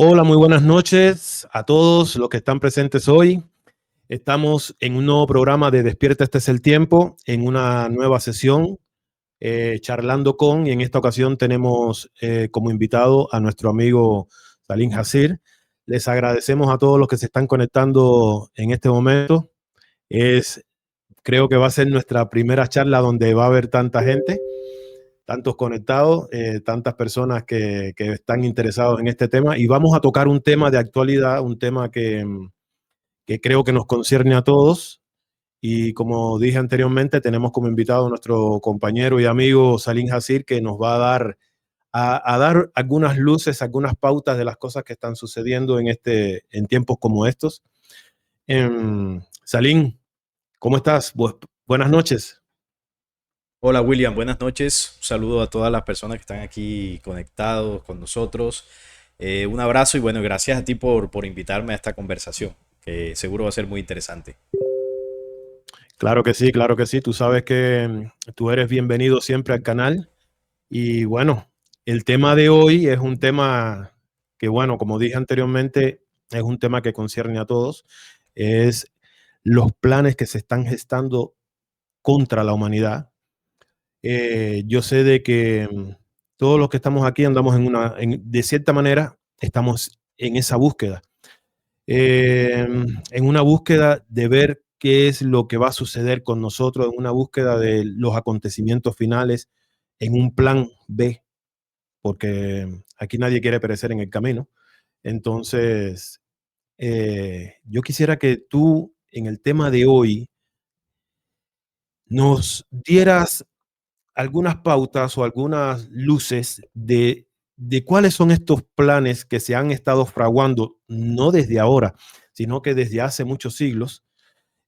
Hola, muy buenas noches a todos los que están presentes hoy. Estamos en un nuevo programa de Despierta, este es el tiempo, en una nueva sesión, charlando con, y en esta ocasión tenemos como invitado a nuestro amigo Salim Hasir. Les agradecemos a todos los que se están conectando en este momento. Creo que va a ser nuestra primera charla donde va a haber tanta gente, tantos conectados, tantas personas que están interesados en este tema, y vamos a tocar un tema de actualidad, un tema que creo que nos concierne a todos. Y como dije anteriormente, tenemos como invitado a nuestro compañero y amigo Salim Hasir, que nos va a dar algunas luces, algunas pautas de las cosas que están sucediendo en tiempos como estos. Salim, ¿cómo estás? Buenas noches. Hola William, buenas noches. Un saludo a todas las personas que están aquí conectados con nosotros. Un abrazo y bueno, gracias a ti por invitarme a esta conversación, que seguro va a ser muy interesante. Claro que sí, claro que sí. Tú sabes que tú eres bienvenido siempre al canal. Y bueno, el tema de hoy es un tema que, bueno, como dije anteriormente, es un tema que concierne a todos. Es los planes que se están gestando contra la humanidad. Yo sé de que todos los que estamos aquí andamos de cierta manera, estamos en esa búsqueda. En una búsqueda de ver qué es lo que va a suceder con nosotros, en una búsqueda de los acontecimientos finales, en un plan B, porque aquí nadie quiere perecer en el camino. Entonces, yo quisiera que tú, en el tema de hoy, nos dieras algunas pautas o algunas luces de cuáles son estos planes que se han estado fraguando, no desde ahora, sino que desde hace muchos siglos,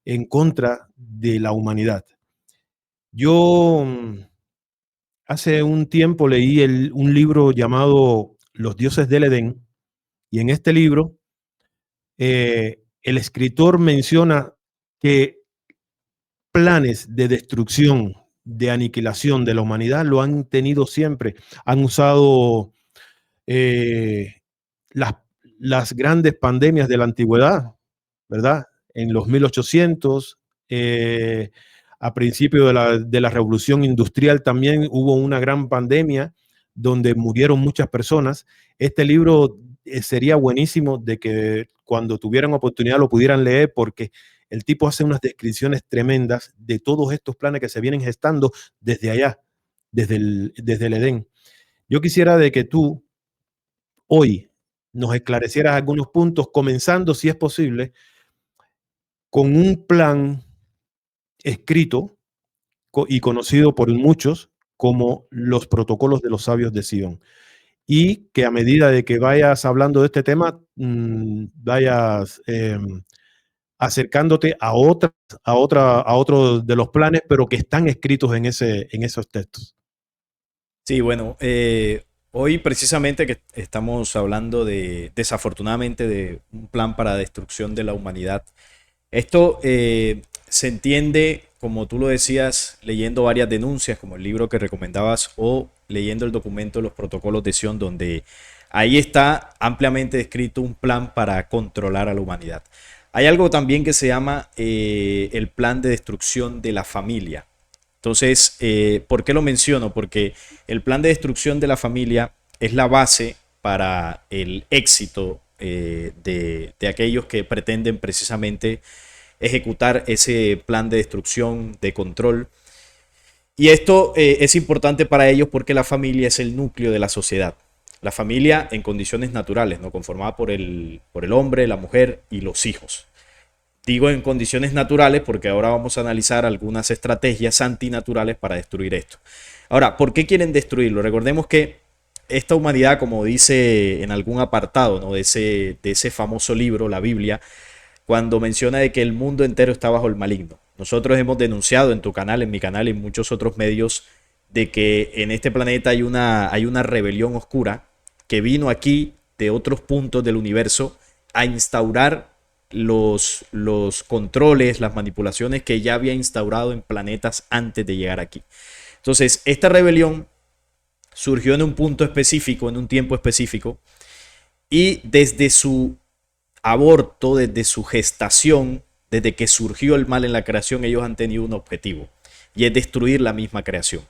en contra de la humanidad. Yo hace un tiempo leí un libro llamado Los dioses del Edén, y en este libro el escritor menciona que planes de destrucción, de aniquilación de la humanidad lo han tenido siempre. Han usado eh, las, las grandes pandemias de la antigüedad, ¿verdad? En los 1800, a principio de la revolución industrial también hubo una gran pandemia donde murieron muchas personas. Este libro sería buenísimo de que cuando tuvieran oportunidad lo pudieran leer, porque el tipo hace unas descripciones tremendas de todos estos planes que se vienen gestando desde allá, desde el Edén. Yo quisiera de que tú hoy nos esclarecieras algunos puntos, comenzando, si es posible, con un plan escrito y conocido por muchos como los protocolos de los sabios de Sion. Y que a medida de que vayas hablando de este tema, vayas acercándote a otros de los planes, pero que están escritos en esos textos. Sí, bueno, hoy precisamente que estamos hablando desafortunadamente, de un plan para destrucción de la humanidad. Esto se entiende, como tú lo decías, leyendo varias denuncias, como el libro que recomendabas, o leyendo el documento de los protocolos de Sion, donde ahí está ampliamente descrito un plan para controlar a la humanidad. Hay algo también que se llama el plan de destrucción de la familia. Entonces, ¿por qué lo menciono? Porque el plan de destrucción de la familia es la base para el éxito de aquellos que pretenden precisamente ejecutar ese plan de destrucción, de control. Y esto es importante para ellos porque la familia es el núcleo de la sociedad. La familia en condiciones naturales, ¿no? Conformada por el hombre, la mujer y los hijos. Digo en condiciones naturales porque ahora vamos a analizar algunas estrategias antinaturales para destruir esto. Ahora, ¿por qué quieren destruirlo? Recordemos que esta humanidad, como dice en algún apartado, ¿no? de ese famoso libro, la Biblia, cuando menciona de que el mundo entero está bajo el maligno. Nosotros hemos denunciado en tu canal, en mi canal y en muchos otros medios de que en este planeta hay una rebelión oscura que vino aquí de otros puntos del universo a instaurar los controles, las manipulaciones que ya había instaurado en planetas antes de llegar aquí. Entonces, esta rebelión surgió en un punto específico, en un tiempo específico, y desde su aborto, desde su gestación, desde que surgió el mal en la creación, ellos han tenido un objetivo y es destruir la misma creación.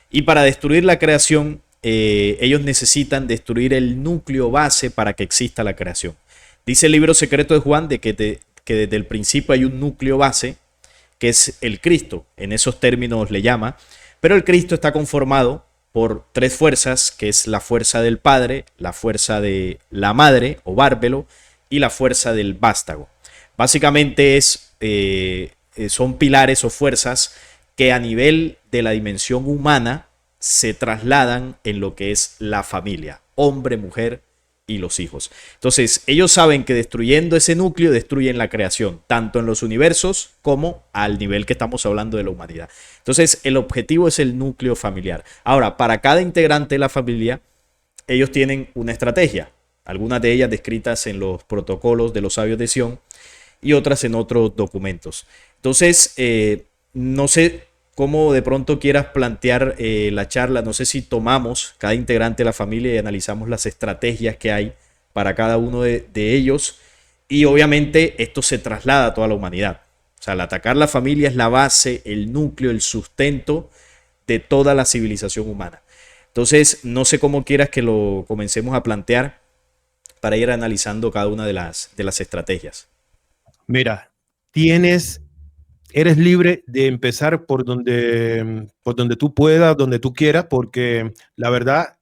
Y para destruir la creación, ellos necesitan destruir el núcleo base para que exista la creación. Dice el libro secreto de Juan que desde el principio hay un núcleo base, que es el Cristo, en esos términos le llama, pero el Cristo está conformado por tres fuerzas, que es la fuerza del Padre, la fuerza de la Madre o Bárbelo y la fuerza del Vástago. Básicamente son pilares o fuerzas que a nivel de la dimensión humana se trasladan en lo que es la familia, hombre, mujer y los hijos. Entonces, ellos saben que destruyendo ese núcleo destruyen la creación, tanto en los universos como al nivel que estamos hablando de la humanidad. Entonces, el objetivo es el núcleo familiar. Ahora, para cada integrante de la familia, ellos tienen una estrategia, algunas de ellas descritas en los protocolos de los sabios de Sión y otras en otros documentos. Entonces, no sé cómo de pronto quieras plantear la charla. No sé si tomamos cada integrante de la familia y analizamos las estrategias que hay para cada uno de ellos. Y obviamente esto se traslada a toda la humanidad. O sea, el atacar la familia es la base, el núcleo, el sustento de toda la civilización humana. Entonces, no sé cómo quieras que lo comencemos a plantear para ir analizando cada una de las estrategias. Mira, eres libre de empezar por donde tú puedas, donde tú quieras, porque la verdad,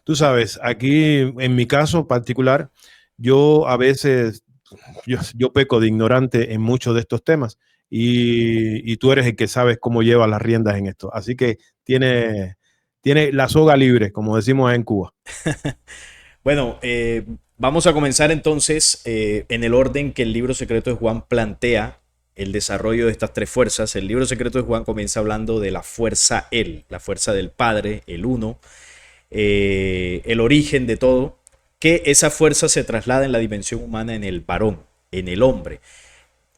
tú sabes, aquí en mi caso particular, yo a veces, yo peco de ignorante en muchos de estos temas y tú eres el que sabes cómo llevas las riendas en esto. Así que tiene la soga libre, como decimos en Cuba. Bueno, vamos a comenzar entonces en el orden que el libro secreto de Juan plantea el desarrollo de estas tres fuerzas. El libro secreto de Juan comienza hablando de la fuerza él, la fuerza del Padre, el uno, el origen de todo, que esa fuerza se traslada en la dimensión humana en el varón, en el hombre.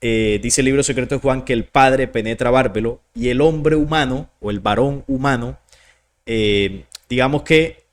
Dice el libro secreto de Juan que el Padre penetra Bárbelo y el hombre humano o el varón humano, digamos que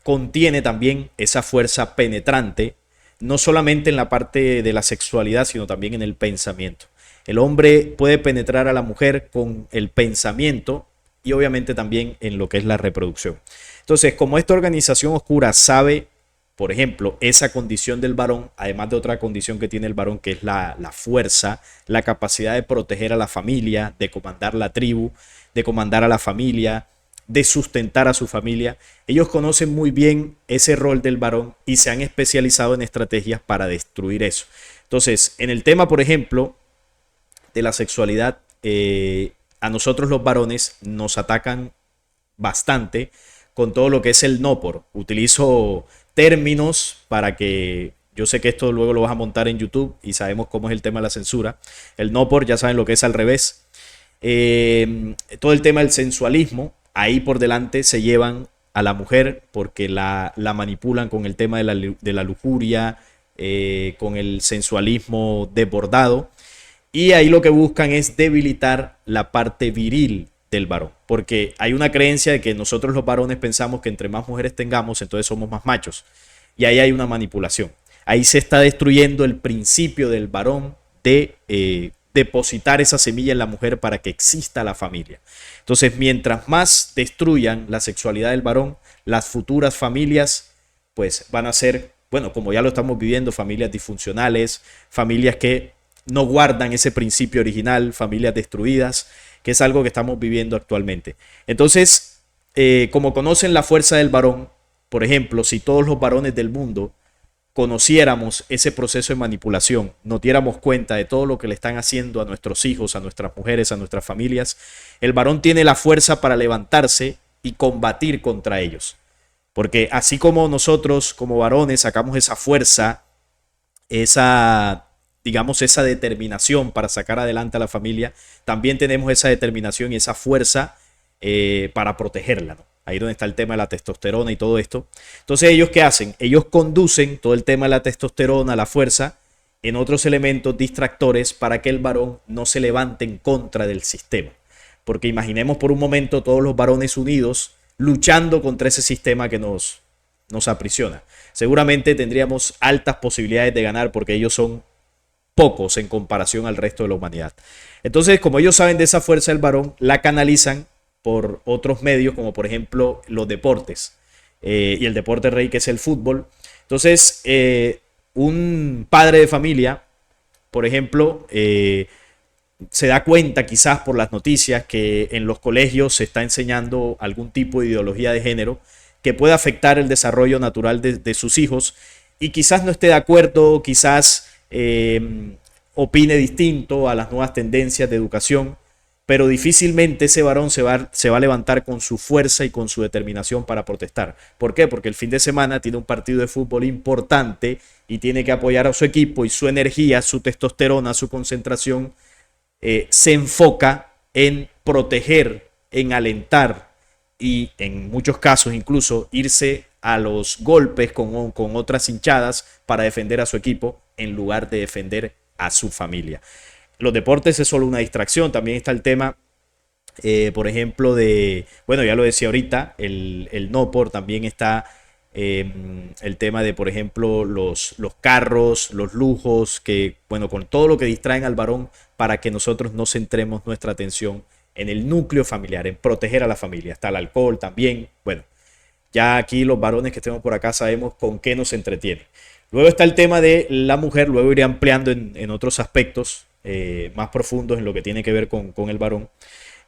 contiene también esa fuerza penetrante, no solamente en la parte de la sexualidad, sino también en el pensamiento. El hombre puede penetrar a la mujer con el pensamiento y obviamente también en lo que es la reproducción. Entonces, como esta organización oscura sabe, por ejemplo, esa condición del varón, además de otra condición que tiene el varón, que es la fuerza, la capacidad de proteger a la familia, de comandar la tribu, de comandar a la familia, de sustentar a su familia. Ellos conocen muy bien ese rol del varón y se han especializado en estrategias para destruir eso. Entonces, en el tema, por ejemplo, de la sexualidad, a nosotros los varones nos atacan bastante con todo lo que es el no por. Utilizo términos para que, yo sé que esto luego lo vas a montar en YouTube y sabemos cómo es el tema de la censura. El no por, ya saben lo que es al revés. Todo el tema del sensualismo, ahí por delante se llevan a la mujer porque la manipulan con el tema de la lujuria, con el sensualismo desbordado. Y ahí lo que buscan es debilitar la parte viril del varón. Porque hay una creencia de que nosotros los varones pensamos que entre más mujeres tengamos, entonces somos más machos. Y ahí hay una manipulación. Ahí se está destruyendo el principio del varón de depositar esa semilla en la mujer para que exista la familia. Entonces, mientras más destruyan la sexualidad del varón, las futuras familias pues van a ser, bueno, como ya lo estamos viviendo, familias disfuncionales, familias que no guardan ese principio original, familias destruidas, que es algo que estamos viviendo actualmente. Entonces, como conocen la fuerza del varón, por ejemplo, si todos los varones del mundo conociéramos ese proceso de manipulación, nos diéramos cuenta de todo lo que le están haciendo a nuestros hijos, a nuestras mujeres, a nuestras familias, el varón tiene la fuerza para levantarse y combatir contra ellos. Porque así como nosotros como varones sacamos esa fuerza, digamos, esa determinación para sacar adelante a la familia, también tenemos esa determinación y esa fuerza para protegerla, ¿no? Ahí donde está el tema de la testosterona y todo esto. Entonces, ¿ellos qué hacen? Ellos conducen todo el tema de la testosterona, la fuerza, en otros elementos distractores para que el varón no se levante en contra del sistema. Porque imaginemos por un momento todos los varones unidos luchando contra ese sistema que nos nos aprisiona. Seguramente tendríamos altas posibilidades de ganar porque ellos son pocos en comparación al resto de la humanidad. Entonces, como ellos saben de esa fuerza del varón, la canalizan por otros medios, como por ejemplo los deportes y el deporte rey, que es el fútbol. Entonces, un padre de familia, por ejemplo, se da cuenta quizás por las noticias que en los colegios se está enseñando algún tipo de ideología de género que puede afectar el desarrollo natural de sus hijos, y quizás no esté de acuerdo, quizás opine distinto a las nuevas tendencias de educación, pero difícilmente ese varón se va a levantar con su fuerza y con su determinación para protestar. ¿Por qué? Porque el fin de semana tiene un partido de fútbol importante y tiene que apoyar a su equipo, y su energía, su testosterona, su concentración se enfoca en proteger, en alentar y en muchos casos incluso irse a los golpes con otras hinchadas para defender a su equipo en lugar de defender a su familia. Los deportes es solo una distracción. También está el tema, por ejemplo, bueno, ya lo decía ahorita, el no por. También está el tema de, por ejemplo, los carros, los lujos, que, bueno, con todo lo que distraen al varón para que nosotros no centremos nuestra atención en el núcleo familiar, en proteger a la familia. Está el alcohol también. Bueno, ya aquí los varones que estemos por acá sabemos con qué nos entretiene. Luego está el tema de la mujer. Luego iré ampliando en otros aspectos más profundos en lo que tiene que ver con el varón.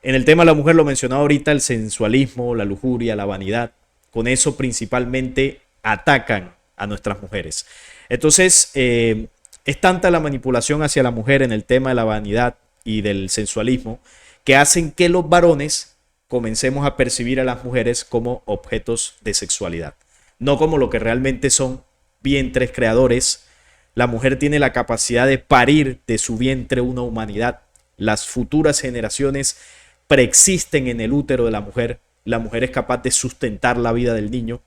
En el tema de la mujer, lo mencionaba ahorita, el sensualismo, la lujuria, la vanidad. Con eso principalmente atacan a nuestras mujeres. Entonces, es tanta la manipulación hacia la mujer en el tema de la vanidad y del sensualismo que hacen que los varones comencemos a percibir a las mujeres como objetos de sexualidad, no como lo que realmente son, vientres creadores. La mujer tiene la capacidad de parir de su vientre una humanidad. Las futuras generaciones preexisten en el útero de la mujer. La mujer es capaz de sustentar la vida del niño,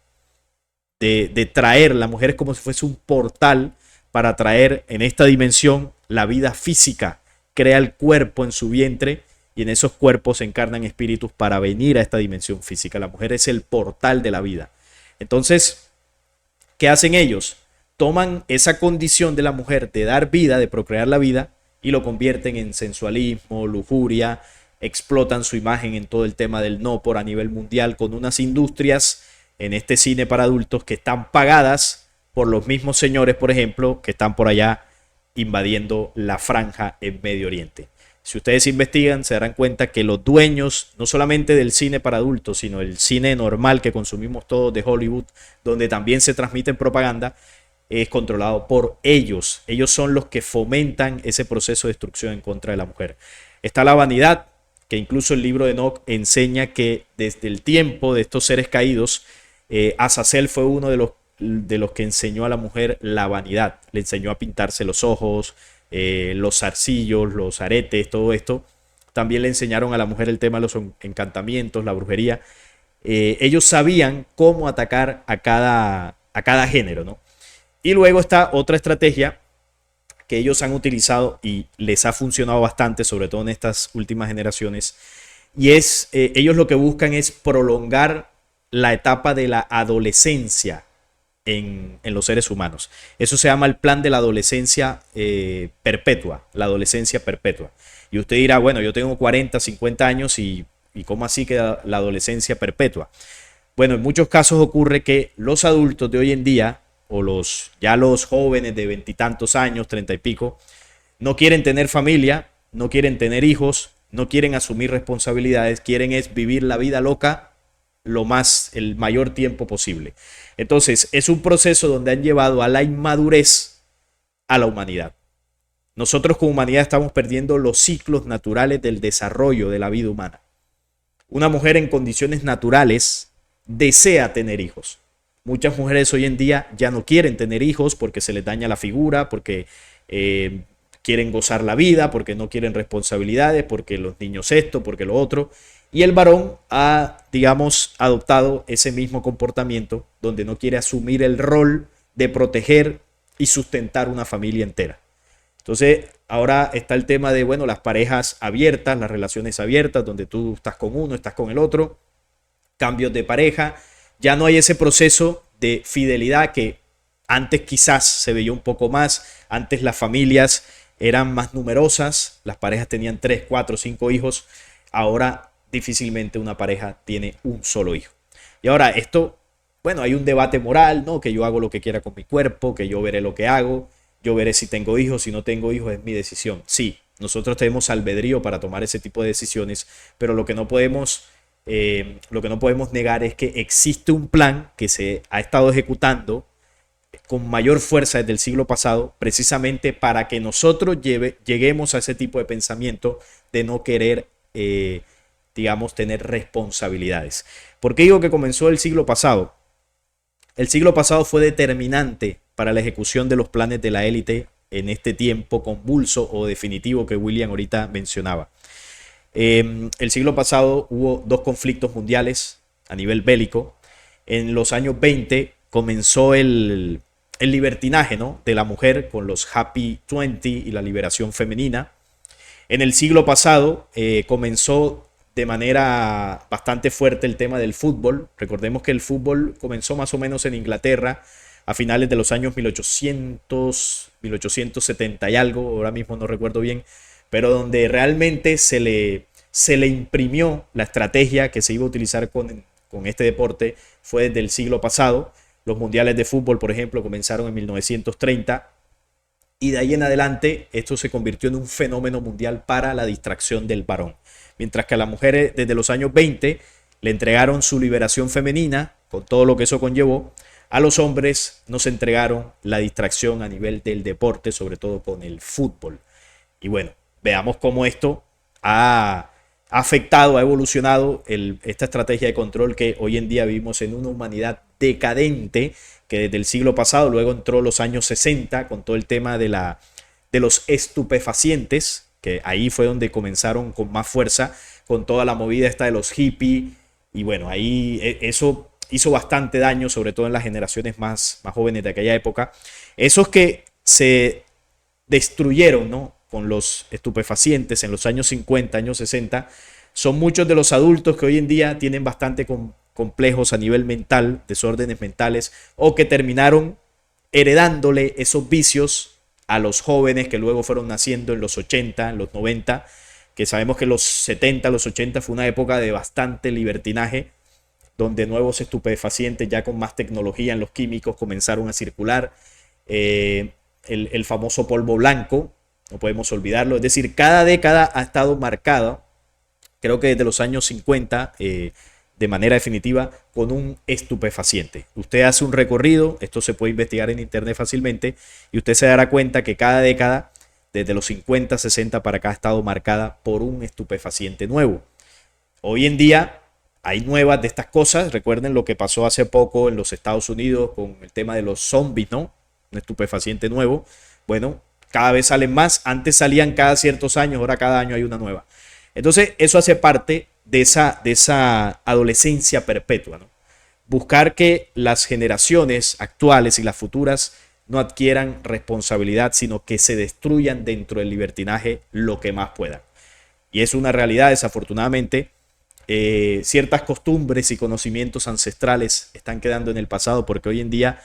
de traer. La mujer es como si fuese un portal para traer en esta dimensión la vida física. Crea el cuerpo en su vientre y en esos cuerpos se encarnan espíritus para venir a esta dimensión física. La mujer es el portal de la vida. Entonces, ¿qué hacen ellos? Toman esa condición de la mujer de dar vida, de procrear la vida, y lo convierten en sensualismo, lujuria. Explotan su imagen en todo el tema del no por a nivel mundial, con unas industrias en este cine para adultos que están pagadas por los mismos señores, por ejemplo, que están por allá invadiendo la franja en Medio Oriente. Si ustedes investigan, se darán cuenta que los dueños, no solamente del cine para adultos, sino el cine normal que consumimos todos de Hollywood, donde también se transmite propaganda, es controlado por ellos. Ellos son los que fomentan ese proceso de destrucción en contra de la mujer. Está la vanidad, que incluso el libro de Enoch enseña que desde el tiempo de estos seres caídos, Azazel fue uno de los que enseñó a la mujer la vanidad. Le enseñó a pintarse los ojos, los zarcillos, los aretes, todo esto. También le enseñaron a la mujer el tema de los encantamientos, la brujería. Ellos sabían cómo atacar a cada género, ¿no? Y luego está otra estrategia que ellos han utilizado y les ha funcionado bastante, sobre todo en estas últimas generaciones, y es, ellos lo que buscan es prolongar la etapa de la adolescencia en los seres humanos. Eso se llama el plan de la adolescencia perpetua, la adolescencia perpetua. Y usted dirá, bueno, yo tengo 40, 50 años y ¿cómo así que la adolescencia perpetua? Bueno, en muchos casos ocurre que los adultos de hoy en día, o los jóvenes de veintitantos años, 30 y pico, no quieren tener familia, no quieren tener hijos, no quieren asumir responsabilidades, quieren es vivir la vida loca el mayor tiempo posible. Entonces, es un proceso donde han llevado a la inmadurez a la humanidad. Nosotros como humanidad estamos perdiendo los ciclos naturales del desarrollo de la vida humana. Una mujer en condiciones naturales desea tener hijos. Muchas mujeres hoy en día ya no quieren tener hijos porque se les daña la figura, porque quieren gozar la vida, porque no quieren responsabilidades, porque los niños esto, porque lo otro. Y el varón ha, digamos, adoptado ese mismo comportamiento donde no quiere asumir el rol de proteger y sustentar una familia entera. Entonces, ahora está el tema de, bueno, las parejas abiertas, las relaciones abiertas, donde tú estás con uno, estás con el otro, cambios de pareja. Ya no hay ese proceso de fidelidad que antes quizás se veía un poco más. Antes las familias eran más numerosas, las parejas tenían 3, 4, 5 hijos. Ahora difícilmente una pareja tiene un solo hijo. Y ahora esto, bueno, hay un debate moral, ¿no? Que yo hago lo que quiera con mi cuerpo, que yo veré lo que hago, yo veré si tengo hijos, si no tengo hijos, es mi decisión. Sí, nosotros tenemos albedrío para tomar ese tipo de decisiones, pero lo que no podemos negar es que existe un plan que se ha estado ejecutando con mayor fuerza desde el siglo pasado, precisamente para que nosotros lleguemos a ese tipo de pensamiento de no querer, digamos, tener responsabilidades. ¿Por qué digo que comenzó el siglo pasado? El siglo pasado fue determinante para la ejecución de los planes de la élite en este tiempo convulso o definitivo que William ahorita mencionaba. El siglo pasado hubo 2 conflictos mundiales a nivel bélico. En los años 20 comenzó el libertinaje, ¿no?, de la mujer con los Happy 20 y la liberación femenina. En el siglo pasado comenzó de manera bastante fuerte el tema del fútbol. Recordemos que el fútbol comenzó más o menos en Inglaterra a finales de los años 1870 y algo, ahora mismo no recuerdo bien, pero donde realmente se le imprimió la estrategia que se iba a utilizar con este deporte fue desde el siglo pasado. Los mundiales de fútbol, por ejemplo, comenzaron en 1930 y de ahí en adelante esto se convirtió en un fenómeno mundial para la distracción del varón. Mientras que a las mujeres desde los años 20 le entregaron su liberación femenina, con todo lo que eso conllevó, a los hombres nos entregaron la distracción a nivel del deporte, sobre todo con el fútbol. Y bueno, veamos cómo esto ha afectado, ha evolucionado esta estrategia de control que hoy en día vivimos en una humanidad decadente, que desde el siglo pasado, luego entró los años 60 con todo el tema de los estupefacientes, que ahí fue donde comenzaron con más fuerza, con toda la movida esta de los hippies, y bueno, ahí eso hizo bastante daño, sobre todo en las generaciones más jóvenes de aquella época. Esos que se destruyeron, ¿no?, con los estupefacientes en los años 50, años 60, son muchos de los adultos que hoy en día tienen bastante complejos a nivel mental, desórdenes mentales, o que terminaron heredándole esos vicios a los jóvenes que luego fueron naciendo en los 80, en los 90, que sabemos que los 70, los 80 fue una época de bastante libertinaje, donde nuevos estupefacientes ya con más tecnología en los químicos comenzaron a circular. El famoso polvo blanco, no podemos olvidarlo. Es decir, cada década ha estado marcada, creo que desde los años 50, de manera definitiva, con un estupefaciente. Usted hace un recorrido, esto se puede investigar en internet fácilmente, y usted se dará cuenta que cada década, desde los 50, 60 para acá, ha estado marcada por un estupefaciente nuevo. Hoy en día hay nuevas de estas cosas. Recuerden lo que pasó hace poco en los Estados Unidos con el tema de los zombies, ¿no? Un estupefaciente nuevo. Bueno, cada vez salen más. Antes salían cada ciertos años, ahora cada año hay una nueva. Entonces, eso hace parte de esa adolescencia perpetua, ¿no? Buscar que las generaciones actuales y las futuras no adquieran responsabilidad, sino que se destruyan dentro del libertinaje lo que más puedan. Y es una realidad, desafortunadamente. Ciertas costumbres y conocimientos ancestrales están quedando en el pasado, porque hoy en día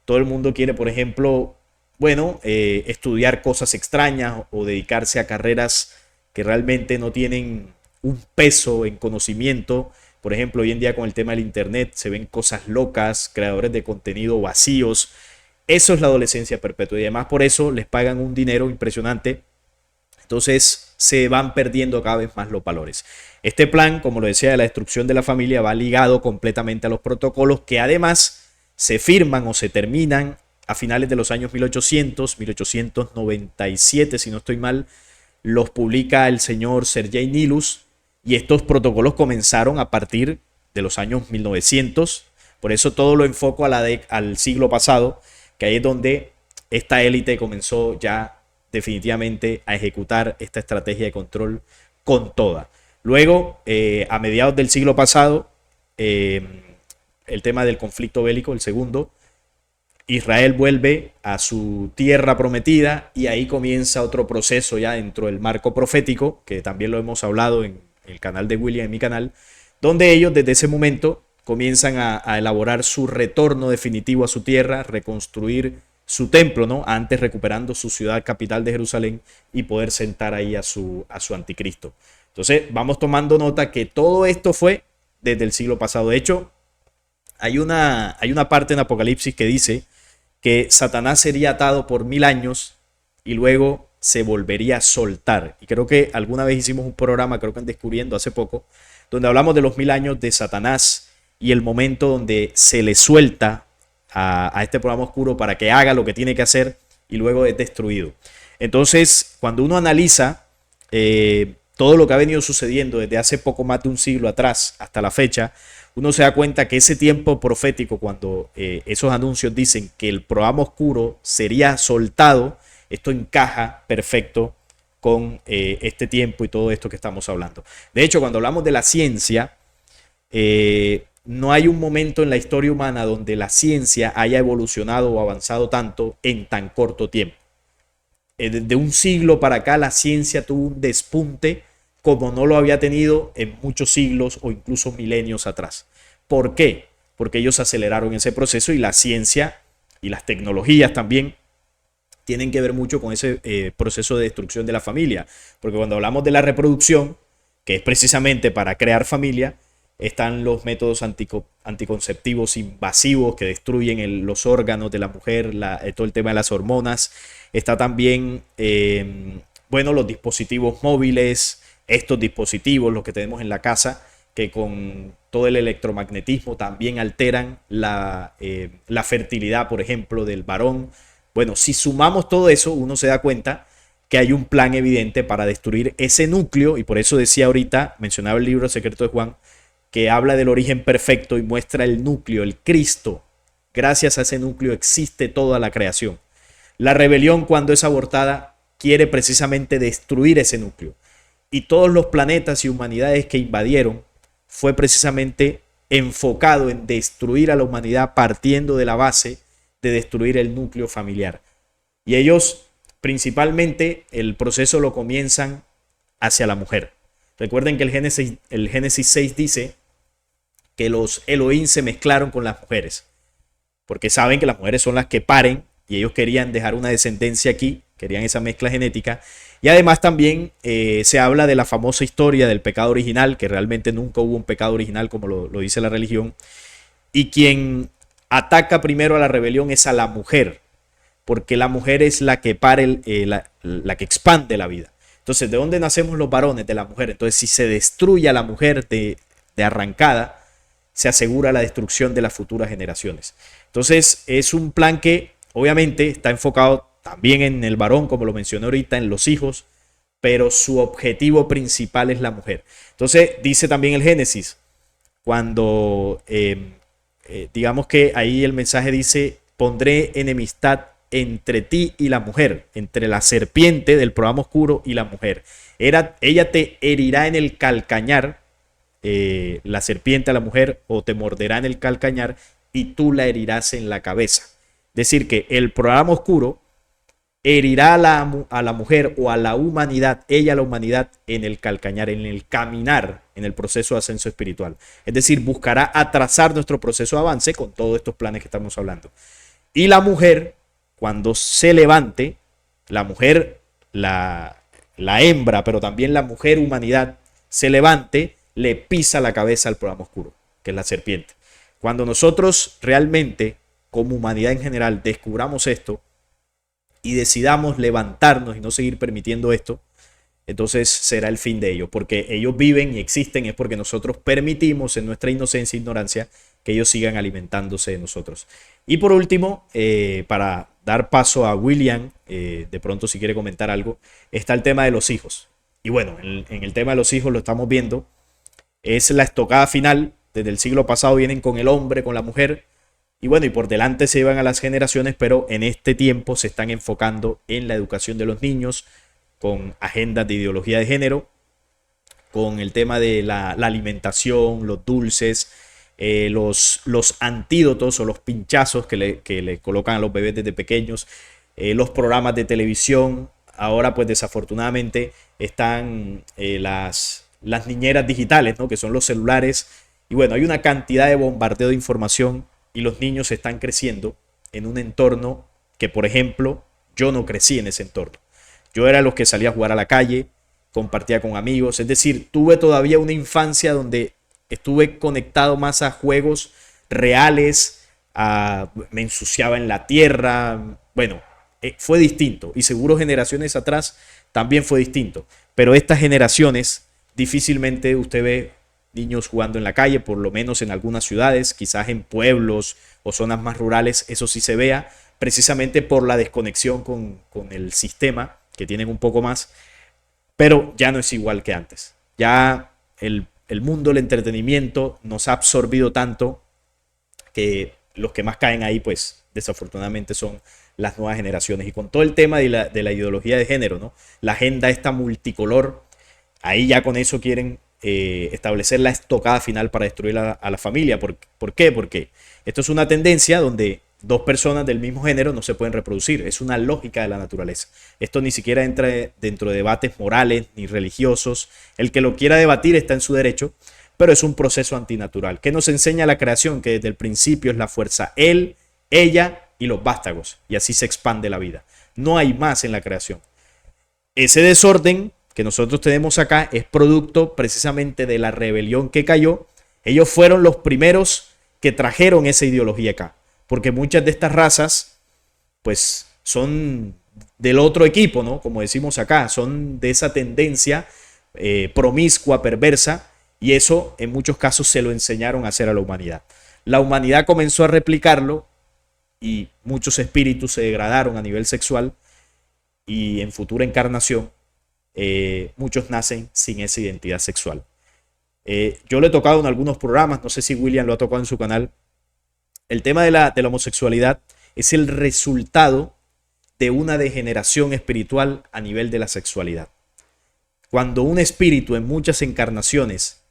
todo el mundo quiere, por ejemplo, bueno, estudiar cosas extrañas o dedicarse a carreras que realmente no tienen un peso en conocimiento. Por ejemplo, hoy en día con el tema del internet se ven cosas locas, creadores de contenido vacíos. Eso es la adolescencia perpetua y además por eso les pagan un dinero impresionante. Entonces se van perdiendo cada vez más los valores. Este plan, como lo decía, de la destrucción de la familia va ligado completamente a los protocolos que además se firman o se terminan a finales de los años 1897, si no estoy mal, los publica el señor Sergei Nilus, y estos protocolos comenzaron a partir de los años 1900. Por eso todo lo enfoco al siglo pasado, que ahí es donde esta élite comenzó ya definitivamente a ejecutar esta estrategia de control con toda. Luego, a mediados del siglo pasado, el tema del conflicto bélico, el segundo, Israel vuelve a su tierra prometida y ahí comienza otro proceso ya dentro del marco profético, que también lo hemos hablado en el canal de William, en mi canal, donde ellos desde ese momento comienzan a elaborar su retorno definitivo a su tierra, reconstruir su templo, ¿no? Antes recuperando su ciudad capital de Jerusalén y poder sentar ahí a su anticristo. Entonces vamos tomando nota que todo esto fue desde el siglo pasado. De hecho, hay una parte en Apocalipsis que dice que Satanás sería atado por 1000 años y luego se volvería a soltar. Y creo que alguna vez hicimos un programa, creo que en Descubriendo hace poco, donde hablamos de los 1000 años de Satanás y el momento donde se le suelta a este programa oscuro para que haga lo que tiene que hacer y luego es destruido. Entonces, cuando uno analiza todo lo que ha venido sucediendo desde hace poco más de un siglo atrás hasta la fecha, uno se da cuenta que ese tiempo profético, cuando esos anuncios dicen que el programa oscuro sería soltado, esto encaja perfecto con este tiempo y todo esto que estamos hablando. De hecho, cuando hablamos de la ciencia, no hay un momento en la historia humana donde la ciencia haya evolucionado o avanzado tanto en tan corto tiempo. De un siglo para acá, la ciencia tuvo un despunte como no lo había tenido en muchos siglos o incluso milenios atrás. ¿Por qué? Porque ellos aceleraron ese proceso y la ciencia y las tecnologías también tienen que ver mucho con ese proceso de destrucción de la familia. Porque cuando hablamos de la reproducción, que es precisamente para crear familia, están los métodos anticonceptivos invasivos que destruyen los órganos de la mujer, todo el tema de las hormonas. Está también, los dispositivos móviles, estos dispositivos, los que tenemos en la casa, que con todo el electromagnetismo también alteran la fertilidad, por ejemplo, del varón. Bueno, si sumamos todo eso, uno se da cuenta que hay un plan evidente para destruir ese núcleo, y por eso decía ahorita, mencionaba el libro El Secreto de Juan, que habla del origen perfecto y muestra el núcleo, el Cristo. Gracias a ese núcleo existe toda la creación. La rebelión, cuando es abortada, quiere precisamente destruir ese núcleo. Y todos los planetas y humanidades que invadieron fue precisamente enfocado en destruir a la humanidad partiendo de la base de destruir el núcleo familiar. Y ellos, principalmente, el proceso lo comienzan hacia la mujer. Recuerden que el Génesis 6 dice que los Elohim se mezclaron con las mujeres, porque saben que las mujeres son las que paren y ellos querían dejar una descendencia aquí, querían esa mezcla genética. Y además también se habla de la famosa historia del pecado original, que realmente nunca hubo un pecado original como lo dice la religión, y quien ataca primero a la rebelión es a la mujer, porque la mujer es la que la que expande la vida. Entonces, ¿de dónde nacemos los varones? De la mujer. Entonces, si se destruye a la mujer de arrancada, se asegura la destrucción de las futuras generaciones. Entonces, es un plan que obviamente está enfocado también en el varón, como lo mencioné ahorita, en los hijos, pero su objetivo principal es la mujer. Entonces, dice también el Génesis, cuando digamos que ahí el mensaje dice, pondré enemistad entre ti y la mujer, entre la serpiente del programa oscuro y la mujer. Ella te herirá en el calcañar, la serpiente a la mujer, o te morderá en el calcañar y tú la herirás en la cabeza. Es decir, que el programa oscuro herirá a la mujer o a la humanidad, ella a la humanidad, en el calcañar, en el caminar, en el proceso de ascenso espiritual. Es decir, buscará atrasar nuestro proceso de avance con todos estos planes que estamos hablando. Y la mujer, cuando se levante, la mujer, la hembra, pero también la mujer humanidad, se levante, le pisa la cabeza al programa oscuro, que es la serpiente. Cuando nosotros realmente, como humanidad en general, descubramos esto y decidamos levantarnos y no seguir permitiendo esto, entonces será el fin de ellos, porque ellos viven y existen es porque nosotros permitimos en nuestra inocencia e ignorancia que ellos sigan alimentándose de nosotros. Y por último, para dar paso a William, de pronto si quiere comentar algo, está el tema de los hijos. Y bueno, en el tema de los hijos lo estamos viendo, es la estocada final. Desde el siglo pasado vienen con el hombre, con la mujer, y bueno, y por delante se llevan a las generaciones, pero en este tiempo se están enfocando en la educación de los niños, con agendas de ideología de género, con el tema de la alimentación, los dulces, los antídotos o los pinchazos que le colocan a los bebés desde pequeños, los programas de televisión. Ahora pues desafortunadamente están las niñeras digitales, ¿no? Que son los celulares Y bueno, hay una cantidad de bombardeo de información y los niños están creciendo en un entorno que, por ejemplo, yo no crecí en ese entorno. Yo era los que salía a jugar a la calle, compartía con amigos, es decir, tuve todavía una infancia donde estuve conectado más a juegos reales, me ensuciaba en la tierra, bueno, fue distinto y seguro generaciones atrás también fue distinto, pero estas generaciones difícilmente usted ve niños jugando en la calle, por lo menos en algunas ciudades, quizás en pueblos o zonas más rurales, eso sí se vea, precisamente por la desconexión con el sistema que tienen un poco más, pero ya no es igual que antes. Ya el mundo del entretenimiento nos ha absorbido tanto que los que más caen ahí, pues desafortunadamente son las nuevas generaciones. Y con todo el tema de la ideología de género, ¿no? La agenda esta multicolor, ahí ya con eso quieren establecer la estocada final para destruir a la familia. ¿Por qué? Porque esto es una tendencia donde dos personas del mismo género no se pueden reproducir. Es una lógica de la naturaleza. Esto ni siquiera entra dentro de debates morales ni religiosos. El que lo quiera debatir está en su derecho, pero es un proceso antinatural. ¿Qué nos enseña la creación? Que desde el principio es la fuerza él, ella y los vástagos. Y así se expande la vida. No hay más en la creación. Ese desorden que nosotros tenemos acá es producto precisamente de la rebelión que cayó. Ellos fueron los primeros que trajeron esa ideología acá, porque muchas de estas razas pues son del otro equipo, ¿no? Como decimos acá, son de esa tendencia promiscua, perversa, y eso en muchos casos se lo enseñaron a hacer a la humanidad. La humanidad comenzó a replicarlo y muchos espíritus se degradaron a nivel sexual y en futura encarnación muchos nacen sin esa identidad sexual. Yo lo he tocado en algunos programas, no sé si William lo ha tocado en su canal. El tema de la homosexualidad es el resultado de una degeneración espiritual a nivel de la sexualidad. Cuando un espíritu en muchas encarnaciones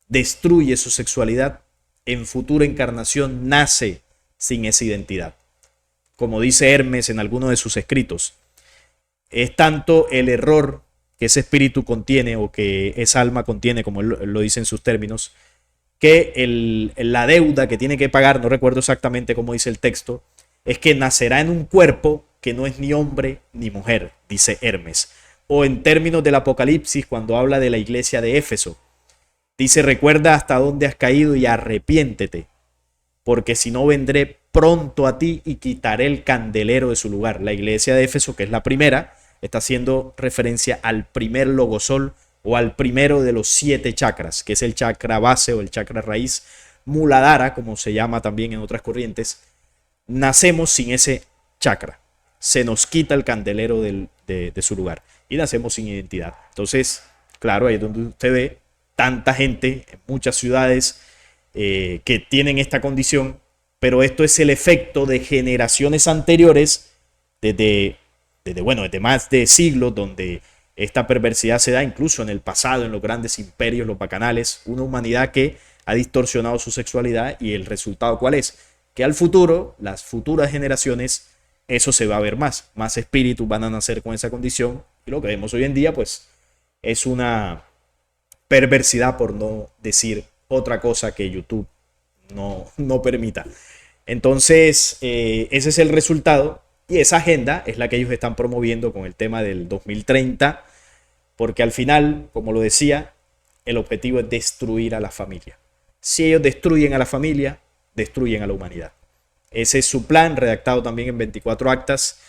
destruye su sexualidad, en futura encarnación nace sin esa identidad. Como dice Hermes en alguno de sus escritos, es tanto el error que ese espíritu contiene o que esa alma contiene, como él lo dice en sus términos, que la deuda que tiene que pagar, no recuerdo exactamente cómo dice el texto, es que nacerá en un cuerpo que no es ni hombre ni mujer, dice Hermes. O en términos del Apocalipsis, cuando habla de la iglesia de Éfeso, dice: recuerda hasta dónde has caído y arrepiéntete, porque si no vendré pronto a ti y quitaré el candelero de su lugar. La iglesia de Éfeso, que es la primera, está haciendo referencia al primer logosol o al primero de los 7 chakras, que es el chakra base o el chakra raíz, Muladhara, como se llama también en otras corrientes. Nacemos sin ese chakra, se nos quita el candelero de su lugar y nacemos sin identidad. Entonces, claro, ahí es donde usted ve tanta gente en muchas ciudades que tienen esta condición, pero esto es el efecto de generaciones anteriores, desde más de siglos, donde esta perversidad se da incluso en el pasado, en los grandes imperios, los bacanales, una humanidad que ha distorsionado su sexualidad. Y el resultado, ¿cuál es? Que al futuro, las futuras generaciones, eso se va a ver más espíritus van a nacer con esa condición, y lo que vemos hoy en día pues es una perversidad, por no decir otra cosa que YouTube no permita. Entonces, ese es el resultado, y esa agenda es la que ellos están promoviendo con el tema del 2030, porque al final, como lo decía, el objetivo es destruir a la familia. Si ellos destruyen a la familia, destruyen a la humanidad. Ese es su plan, redactado también en 24 actas.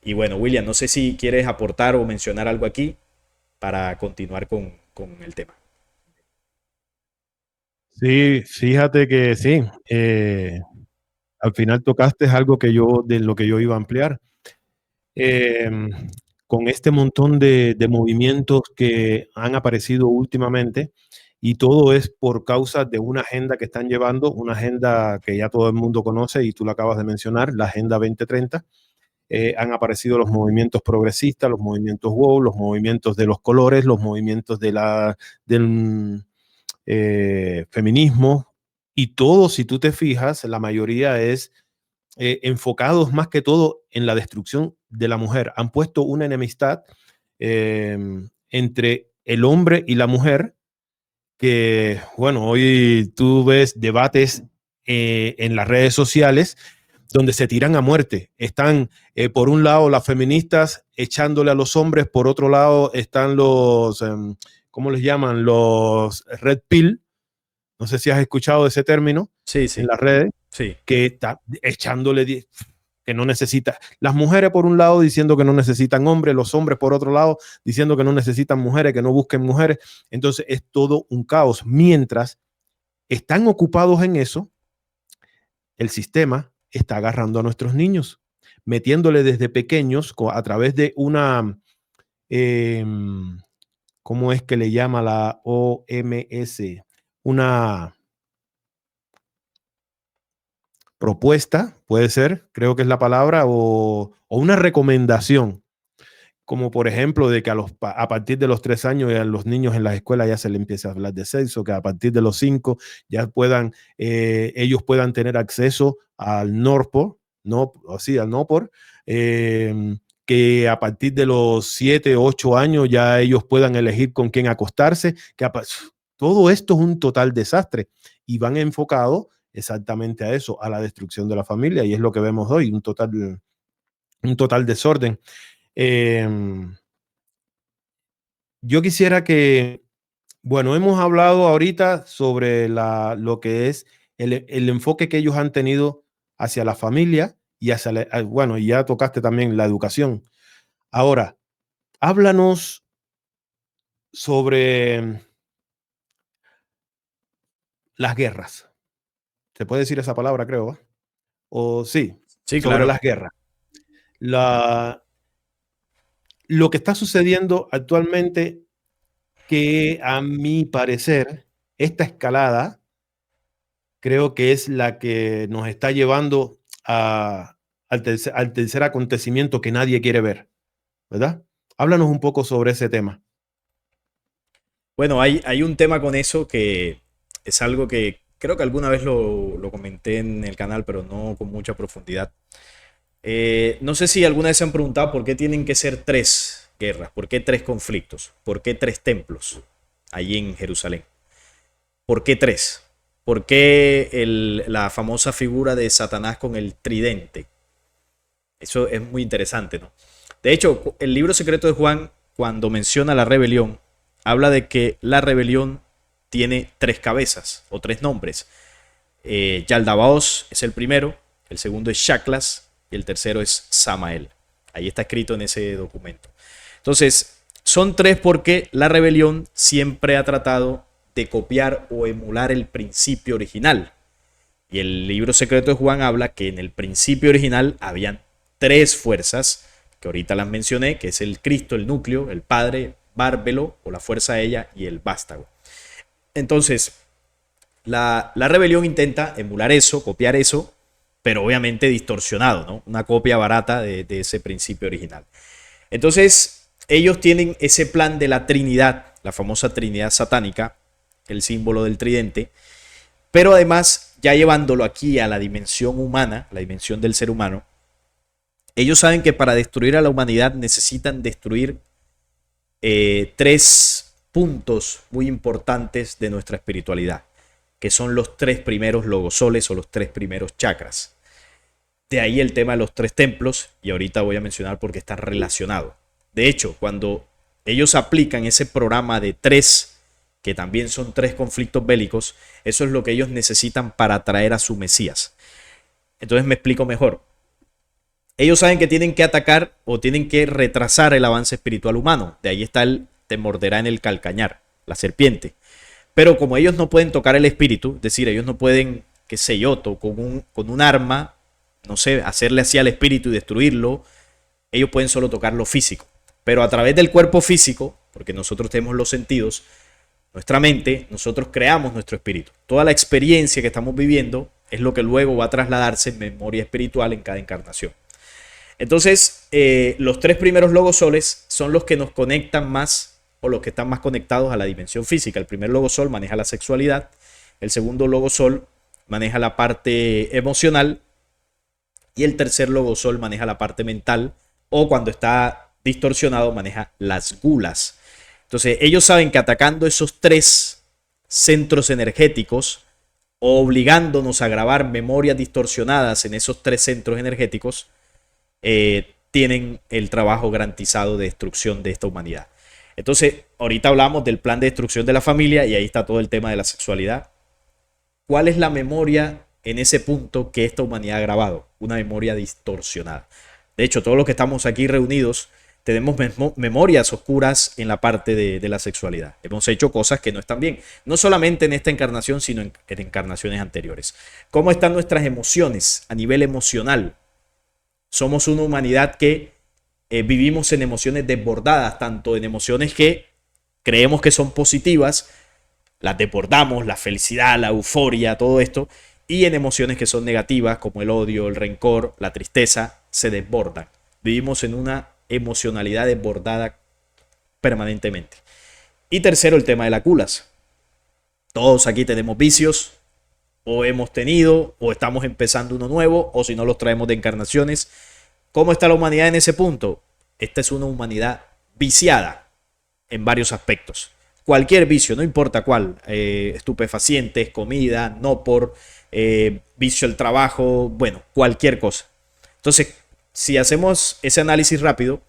Y bueno, William, no sé si quieres aportar o mencionar algo aquí para continuar con el tema. Sí, fíjate que sí. Al final tocaste algo de lo que yo iba a ampliar. Eh, con este montón de movimientos que han aparecido últimamente, y todo es por causa de una agenda que están llevando, una agenda que ya todo el mundo conoce y tú la acabas de mencionar, la Agenda 2030. Han aparecido los movimientos progresistas, los movimientos wow, los movimientos de los colores, los movimientos del feminismo, y todo, si tú te fijas, la mayoría es enfocados más que todo en la destrucción de la mujer. Han puesto una enemistad entre el hombre y la mujer, que, bueno, hoy tú ves debates en las redes sociales donde se tiran a muerte. Están, por un lado, las feministas echándole a los hombres, por otro lado están los, ¿cómo les llaman? Los red pill. No sé si has escuchado ese término Sí, en sí, las redes, sí. que está echándole que no necesita. Las mujeres por un lado diciendo que no necesitan hombres, los hombres por otro lado diciendo que no necesitan mujeres, que no busquen mujeres. Entonces es todo un caos. Mientras están ocupados en eso, el sistema está agarrando a nuestros niños, metiéndole desde pequeños a través de una, eh, ¿cómo es que le llama la OMS? Una propuesta, puede ser, creo que es la palabra, o una recomendación, como por ejemplo de que a partir de los 3 años a los niños en las escuelas ya se les empieza a hablar de sexo, que a partir de los 5 ya puedan, ellos puedan tener acceso al NORPO, no, o sí, al NOPOR, que a partir de los 7, 8 años ya ellos puedan elegir con quién acostarse, todo esto es un total desastre y van enfocados exactamente a eso, a la destrucción de la familia, y es lo que vemos hoy, un total desorden. Eh, yo quisiera que, bueno, hemos hablado ahorita sobre lo que es el enfoque que ellos han tenido hacia la familia y hacia bueno, y ya tocaste también la educación. Ahora, háblanos sobre las guerras. ¿Se puede decir esa palabra, creo? ¿Va? O sí, Sí, sobre claro. las guerras. La, lo que está sucediendo actualmente, que a mi parecer, esta escalada creo que es la que nos está llevando al tercer acontecimiento que nadie quiere ver, ¿verdad? Háblanos un poco sobre ese tema. Bueno, hay un tema con eso que es algo que creo que alguna vez lo comenté en el canal, pero no con mucha profundidad. No sé si alguna vez se han preguntado por qué tienen que ser tres guerras, por qué tres conflictos, por qué tres templos allí en Jerusalén. ¿Por qué tres? ¿Por qué la famosa figura de Satanás con el tridente? Eso es muy interesante, ¿no? De hecho, el libro secreto de Juan, cuando menciona la rebelión, habla de que la rebelión tiene tres cabezas o tres nombres. Yaldabaoth es el primero, el segundo es Shaklas y el tercero es Samael. Ahí está escrito en ese documento. Entonces, son tres porque la rebelión siempre ha tratado de copiar o emular el principio original. Y el libro secreto de Juan habla que en el principio original habían tres fuerzas, que ahorita las mencioné, que es el Cristo, el núcleo, el Padre, Bárbelo o la fuerza ella y el vástago. Entonces, la rebelión intenta emular eso, copiar eso, pero obviamente distorsionado, ¿no? Una copia barata de ese principio original. Entonces, ellos tienen ese plan de la Trinidad, la famosa Trinidad satánica, el símbolo del tridente, pero además, ya llevándolo aquí a la dimensión humana, la dimensión del ser humano, ellos saben que para destruir a la humanidad necesitan destruir tres puntos muy importantes de nuestra espiritualidad, que son los tres primeros logosoles o los tres primeros chakras. De ahí el tema de los tres templos, y ahorita voy a mencionar por qué están relacionados. De hecho, cuando ellos aplican ese programa de tres, que también son tres conflictos bélicos, eso es lo que ellos necesitan para atraer a su Mesías. Entonces me explico mejor. Ellos saben que tienen que atacar o tienen que retrasar el avance espiritual humano. De ahí está el te morderá en el calcañar, la serpiente. Pero como ellos no pueden tocar el espíritu, es decir, ellos no pueden, qué sé yo, con un arma, no sé, hacerle así al espíritu y destruirlo, ellos pueden solo tocar lo físico. Pero a través del cuerpo físico, porque nosotros tenemos los sentidos, nuestra mente, nosotros creamos nuestro espíritu. Toda la experiencia que estamos viviendo es lo que luego va a trasladarse en memoria espiritual en cada encarnación. Entonces, los tres primeros logosoles son los que nos conectan más o los que están más conectados a la dimensión física. El primer logosol maneja la sexualidad, el segundo logosol maneja la parte emocional y el tercer logosol maneja la parte mental o cuando está distorsionado maneja las gulas. Entonces, ellos saben que atacando esos tres centros energéticos, obligándonos a grabar memorias distorsionadas en esos 3 centros energéticos, tienen el trabajo garantizado de destrucción de esta humanidad. Entonces, ahorita hablamos del plan de destrucción de la familia y ahí está todo el tema de la sexualidad. ¿Cuál es la memoria en ese punto que esta humanidad ha grabado? Una memoria distorsionada. De hecho, todos los que estamos aquí reunidos tenemos memorias oscuras en la parte de la sexualidad. Hemos hecho cosas que no están bien. No solamente en esta encarnación, sino en encarnaciones anteriores. ¿Cómo están nuestras emociones a nivel emocional? Somos una humanidad que vivimos en emociones desbordadas, tanto en emociones que creemos que son positivas, las desbordamos, la felicidad, la euforia, todo esto, y en emociones que son negativas, como el odio, el rencor, la tristeza, se desbordan. Vivimos en una emocionalidad desbordada permanentemente. Y tercero, el tema de las gulas. Todos aquí tenemos vicios, o hemos tenido, o estamos empezando uno nuevo, o si no los traemos de encarnaciones. ¿Cómo está la humanidad en ese punto? Esta es una humanidad viciada en varios aspectos. Cualquier vicio, no importa cuál, estupefacientes, comida, no por vicio al trabajo, bueno, cualquier cosa. Entonces, si hacemos ese análisis rápido,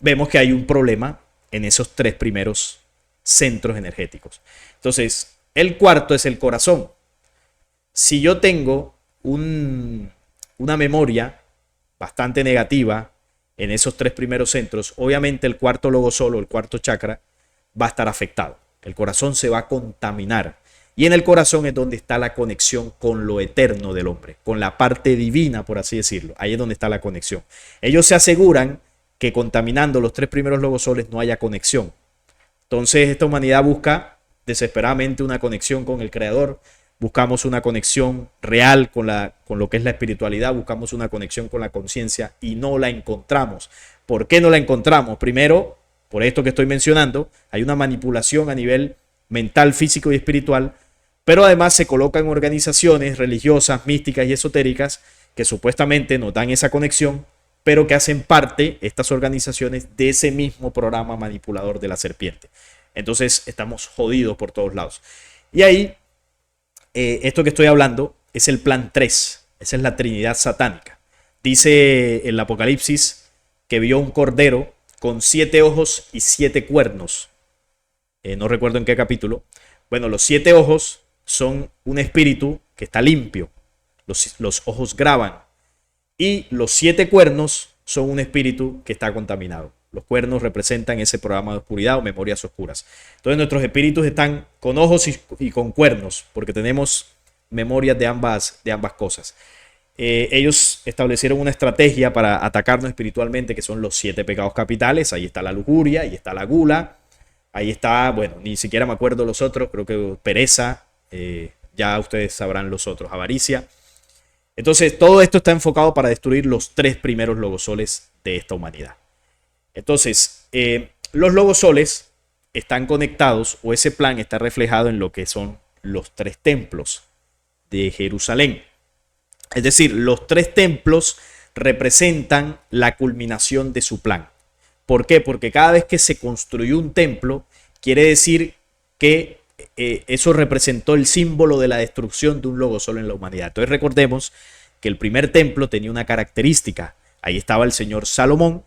vemos que hay un problema en esos 3 primeros centros energéticos. Entonces, el cuarto es el corazón. Si yo tengo una memoria bastante negativa en esos 3 primeros centros, obviamente el cuarto logosolo, el cuarto chakra, va a estar afectado. El corazón se va a contaminar. Y en el corazón es donde está la conexión con lo eterno del hombre, con la parte divina, por así decirlo. Ahí es donde está la conexión. Ellos se aseguran que contaminando los 3 primeros logosoles no haya conexión. Entonces esta humanidad busca desesperadamente una conexión con el Creador. Buscamos una conexión real con lo que es la espiritualidad, buscamos una conexión con la conciencia y no la encontramos. ¿Por qué no la encontramos? Primero, por esto que estoy mencionando, hay una manipulación a nivel mental, físico y espiritual, pero además se colocan organizaciones religiosas, místicas y esotéricas que supuestamente nos dan esa conexión, pero que hacen parte, estas organizaciones, de ese mismo programa manipulador de la serpiente. Entonces estamos jodidos por todos lados. Y ahí, esto que estoy hablando es el plan 3, esa es la Trinidad satánica. Dice el Apocalipsis que vio un cordero con 7 ojos y 7 cuernos. No recuerdo en qué capítulo. Bueno, los 7 ojos son un espíritu que está limpio. Los ojos graban. Y los 7 cuernos son un espíritu que está contaminado. Los cuernos representan ese programa de oscuridad o memorias oscuras. Entonces nuestros espíritus están con ojos y con cuernos, porque tenemos memorias de ambas cosas. Ellos establecieron una estrategia para atacarnos espiritualmente, que son los 7 pecados capitales. Ahí está la lujuria, ahí está la gula, ahí está, bueno, ni siquiera me acuerdo los otros, creo que pereza, ya ustedes sabrán los otros, avaricia. Entonces todo esto está enfocado para destruir los 3 primeros logosoles de esta humanidad. Entonces, los logosoles están conectados, o ese plan está reflejado en lo que son los 3 templos de Jerusalén. Es decir, los 3 templos representan la culminación de su plan. ¿Por qué? Porque cada vez que se construyó un templo, quiere decir que eso representó el símbolo de la destrucción de un logosol en la humanidad. Entonces recordemos que el primer templo tenía una característica. Ahí estaba el señor Salomón,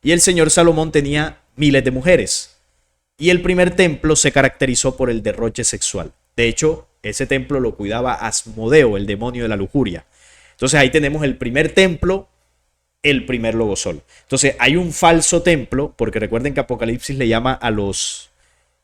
y el señor Salomón tenía miles de mujeres. Y el primer templo se caracterizó por el derroche sexual. De hecho, ese templo lo cuidaba Asmodeo, el demonio de la lujuria. Entonces ahí tenemos el primer templo, el primer logosol. Entonces hay un falso templo, porque recuerden que Apocalipsis le llama a los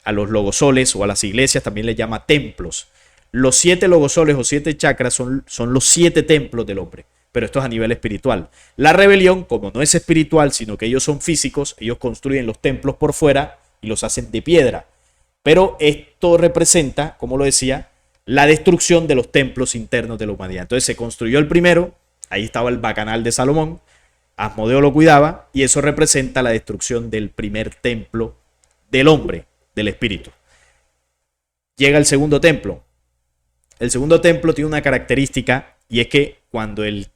logosoles o a las iglesias, también le llama templos. Los 7 logosoles o 7 chakras son los 7 templos del hombre. Pero esto es a nivel espiritual. La rebelión, como no es espiritual, sino que ellos son físicos, ellos construyen los templos por fuera y los hacen de piedra. Pero esto representa, como lo decía, la destrucción de los templos internos de la humanidad. Entonces se construyó el primero, ahí estaba el bacanal de Salomón, Asmodeo lo cuidaba, y eso representa la destrucción del primer templo del hombre, del espíritu. Llega el segundo templo. El segundo templo tiene una característica, y es que cuando el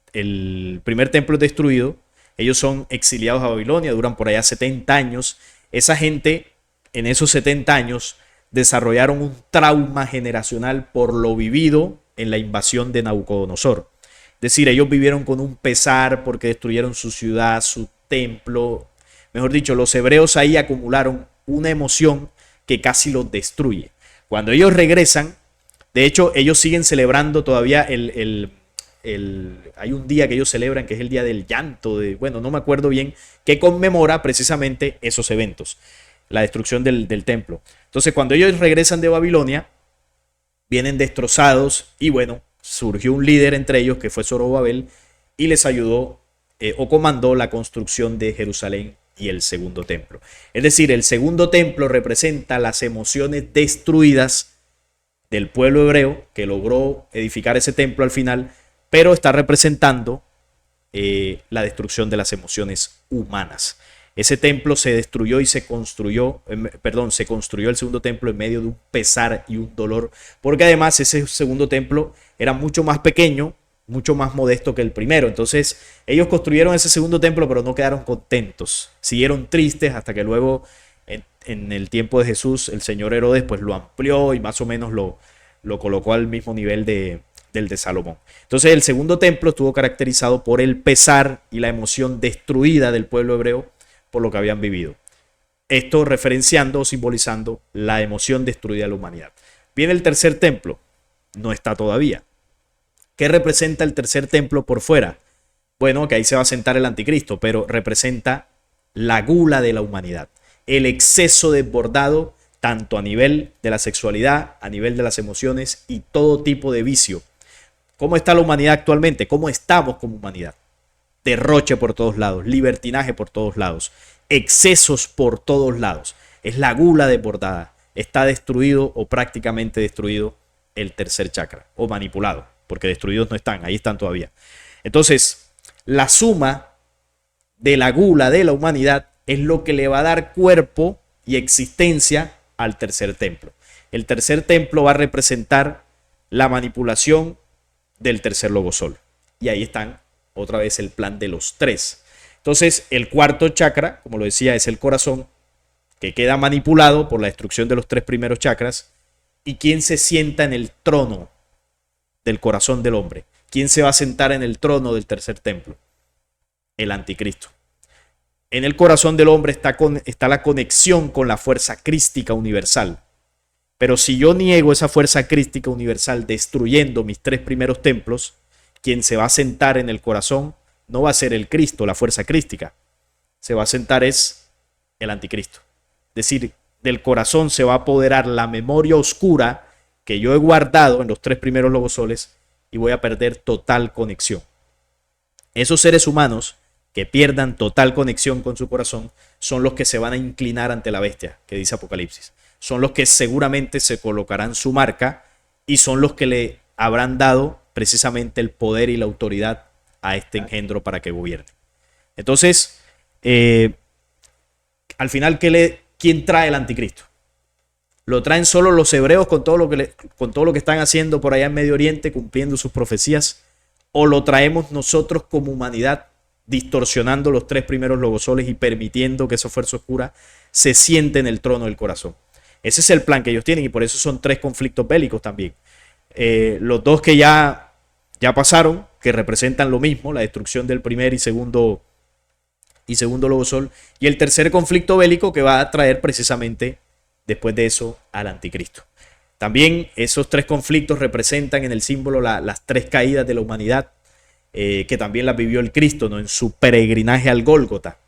primer templo es destruido, ellos son exiliados a Babilonia, duran por allá 70 años. Esa gente en esos 70 años desarrollaron un trauma generacional por lo vivido en la invasión de Nabucodonosor. Es decir, ellos vivieron con un pesar porque destruyeron su ciudad, su templo. Mejor dicho, los hebreos ahí acumularon una emoción que casi los destruye. Cuando ellos regresan, de hecho, ellos siguen celebrando todavía hay un día que ellos celebran que es el día del llanto, bueno, no me acuerdo bien, que conmemora precisamente esos eventos, la destrucción del templo. Entonces, cuando ellos regresan de Babilonia, vienen destrozados y bueno, surgió un líder entre ellos que fue Zorobabel y les ayudó o comandó la construcción de Jerusalén y el segundo templo. Es decir, el segundo templo representa las emociones destruidas del pueblo hebreo que logró edificar ese templo al final, pero está representando la destrucción de las emociones humanas. Ese templo se destruyó y se construyó el segundo templo en medio de un pesar y un dolor, porque además ese segundo templo era mucho más pequeño, mucho más modesto que el primero. Entonces ellos construyeron ese segundo templo, pero no quedaron contentos, siguieron tristes hasta que luego en el tiempo de Jesús el señor Herodes pues lo amplió y más o menos lo colocó al mismo nivel del de Salomón. Entonces el segundo templo estuvo caracterizado por el pesar y la emoción destruida del pueblo hebreo por lo que habían vivido. Esto referenciando o simbolizando la emoción destruida de la humanidad. Viene el tercer templo, no está todavía. ¿Qué representa el tercer templo por fuera? Bueno, que ahí se va a sentar el anticristo, pero representa la gula de la humanidad, el exceso desbordado tanto a nivel de la sexualidad, a nivel de las emociones y todo tipo de vicio. ¿Cómo está la humanidad actualmente? ¿Cómo estamos como humanidad? Derroche por todos lados, libertinaje por todos lados, excesos por todos lados. Es la gula desbordada. Está destruido o prácticamente destruido el tercer chakra, o manipulado, porque destruidos no están, ahí están todavía. Entonces, la suma de la gula de la humanidad es lo que le va a dar cuerpo y existencia al tercer templo. El tercer templo va a representar la manipulación del tercer logosol. Y ahí están otra vez el plan de los tres. Entonces, el cuarto chakra, como lo decía, es el corazón, que queda manipulado por la destrucción de los tres primeros chakras. ¿Y quién se sienta en el trono del corazón del hombre? ¿Quién se va a sentar en el trono del tercer templo? El anticristo. En el corazón del hombre está la conexión con la fuerza crística universal. Pero si yo niego esa fuerza crística universal destruyendo mis tres primeros templos, quien se va a sentar en el corazón no va a ser el Cristo, la fuerza crística. Se va a sentar es el anticristo. Es decir, del corazón se va a apoderar la memoria oscura que yo he guardado en los tres primeros logosoles y voy a perder total conexión. Esos seres humanos que pierdan total conexión con su corazón son los que se van a inclinar ante la bestia, que dice Apocalipsis. Son los que seguramente se colocarán su marca y son los que le habrán dado precisamente el poder y la autoridad a este engendro para que gobierne. Entonces, al final, ¿quién trae el anticristo? ¿Lo traen solo los hebreos con todo lo que están haciendo por allá en Medio Oriente, cumpliendo sus profecías? ¿O lo traemos nosotros como humanidad, distorsionando los tres primeros logosoles y permitiendo que esa fuerza oscura se siente en el trono del corazón? Ese es el plan que ellos tienen y por eso son tres conflictos bélicos también. Los dos que ya pasaron, que representan lo mismo, la destrucción del primer y segundo logosol, y el tercer conflicto bélico que va a traer precisamente después de eso al anticristo. También esos tres conflictos representan en el símbolo las tres caídas de la humanidad, que también las vivió el Cristo, ¿no? En su peregrinaje al Gólgota.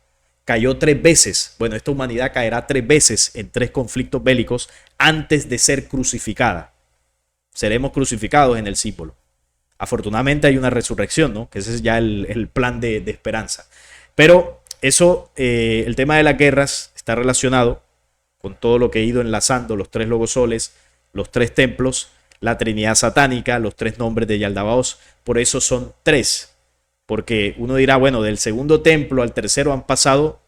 Cayó 3 veces. Bueno, esta humanidad caerá 3 veces en 3 conflictos bélicos antes de ser crucificada. Seremos crucificados en el símbolo. Afortunadamente hay una resurrección, ¿no? Que ese es ya el plan de esperanza. Pero eso, el tema de las guerras está relacionado con todo lo que he ido enlazando, los 3 logosoles, los 3 templos, la Trinidad satánica, los 3 nombres de Yaldabaoth. Por eso son 3. Porque uno dirá, bueno, del segundo templo al tercero ha pasado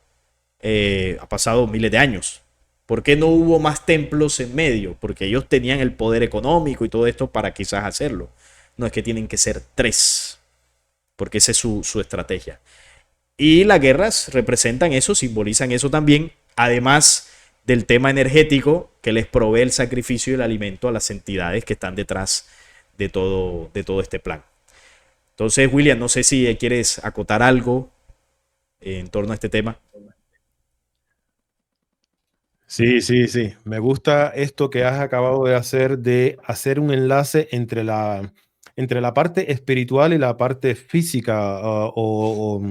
miles de años. ¿Por qué no hubo más templos en medio? Porque ellos tenían el poder económico y todo esto para quizás hacerlo. No, es que tienen que ser 3, porque esa es su estrategia. Y las guerras representan eso, simbolizan eso también, además del tema energético que les provee el sacrificio y el alimento a las entidades que están detrás de todo este plan. Entonces, William, no sé si quieres acotar algo en torno a este tema. Sí, sí, sí. Me gusta esto que has acabado de hacer un enlace entre la parte espiritual y la parte física, o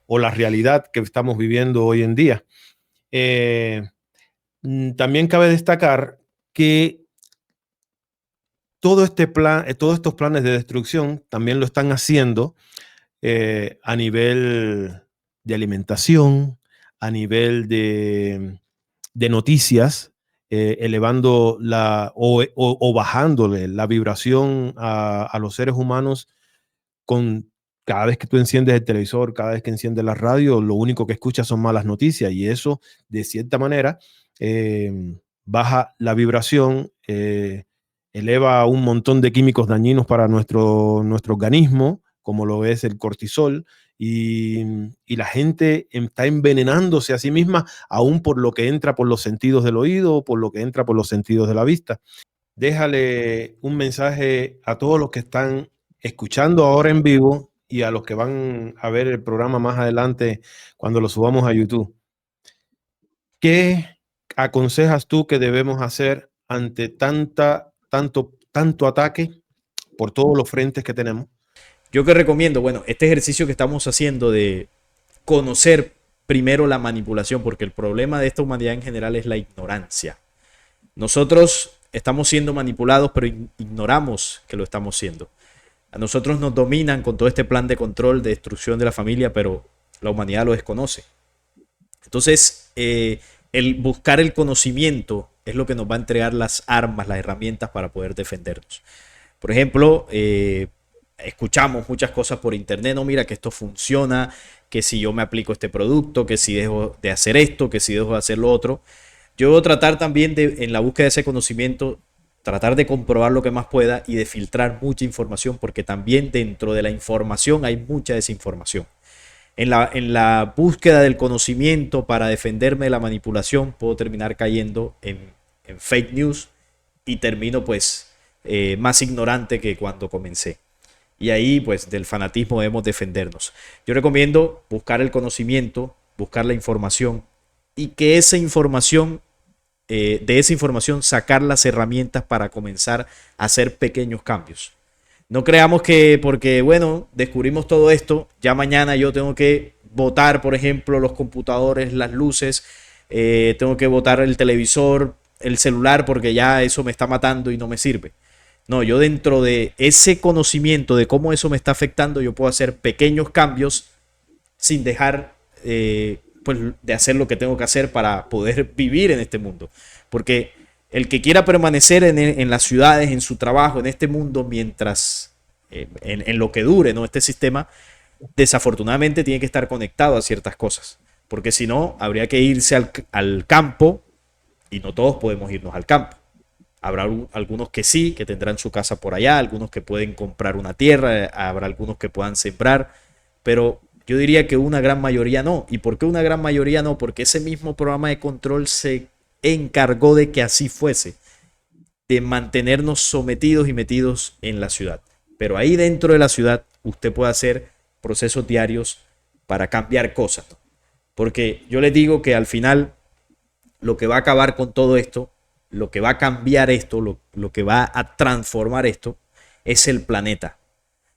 la realidad que estamos viviendo hoy en día. Eh, También cabe destacar que todo este plan, todos estos planes de destrucción también lo están haciendo a nivel de alimentación, a nivel de noticias, elevando o bajándole la vibración a los seres humanos con cada vez que tú enciendes el televisor, cada vez que enciendes la radio, lo único que escuchas son malas noticias y eso, de cierta manera, baja la vibración, eleva un montón de químicos dañinos para nuestro organismo, como lo es el cortisol, y la gente está envenenándose a sí misma, aún por lo que entra por los sentidos del oído, por lo que entra por los sentidos de la vista. Déjale un mensaje a todos los que están escuchando ahora en vivo y a los que van a ver el programa más adelante cuando lo subamos a YouTube. ¿Qué aconsejas tú que debemos hacer ante tanto ataque por todos los frentes que tenemos? Yo que recomiendo, bueno, este ejercicio que estamos haciendo de conocer primero la manipulación, porque el problema de esta humanidad en general es la ignorancia. Nosotros estamos siendo manipulados, pero ignoramos que lo estamos siendo. A nosotros nos dominan con todo este plan de control, de destrucción de la familia, pero la humanidad lo desconoce. Entonces, el buscar el conocimiento es lo que nos va a entregar las armas, las herramientas para poder defendernos. Por ejemplo, escuchamos muchas cosas por internet, no, mira que esto funciona, que si yo me aplico este producto, que si dejo de hacer esto, que si dejo de hacer lo otro. Yo debo tratar también en la búsqueda de ese conocimiento, tratar de comprobar lo que más pueda y de filtrar mucha información, porque también dentro de la información hay mucha desinformación. En la búsqueda del conocimiento para defenderme de la manipulación, puedo terminar cayendo en fake news y termino pues más ignorante que cuando comencé. Y ahí pues del fanatismo debemos defendernos. Yo recomiendo buscar el conocimiento, buscar la información y que esa información, de esa información sacar las herramientas para comenzar a hacer pequeños cambios. No creamos que porque, bueno, descubrimos todo esto, ya mañana yo tengo que botar, por ejemplo, los computadores, las luces, tengo que botar el televisor, el celular, porque ya eso me está matando y no me sirve. No, yo dentro de ese conocimiento de cómo eso me está afectando, yo puedo hacer pequeños cambios sin dejar pues, de hacer lo que tengo que hacer para poder vivir en este mundo. Porque el que quiera permanecer en las ciudades, en su trabajo, en este mundo, mientras, en lo que dure, ¿no? Este sistema, desafortunadamente tiene que estar conectado a ciertas cosas. Porque si no, habría que irse al campo y no todos podemos irnos al campo. Habrá algunos que sí, que tendrán su casa por allá, algunos que pueden comprar una tierra, habrá algunos que puedan sembrar, pero yo diría que una gran mayoría no. ¿Y por qué una gran mayoría no? Porque ese mismo programa de control se encargó de que así fuese, de mantenernos sometidos y metidos en la ciudad. Pero ahí dentro de la ciudad usted puede hacer procesos diarios para cambiar cosas, ¿no? Porque yo les digo que al final lo que va a acabar con todo esto, lo que va a cambiar esto, lo que va a transformar esto, es el planeta.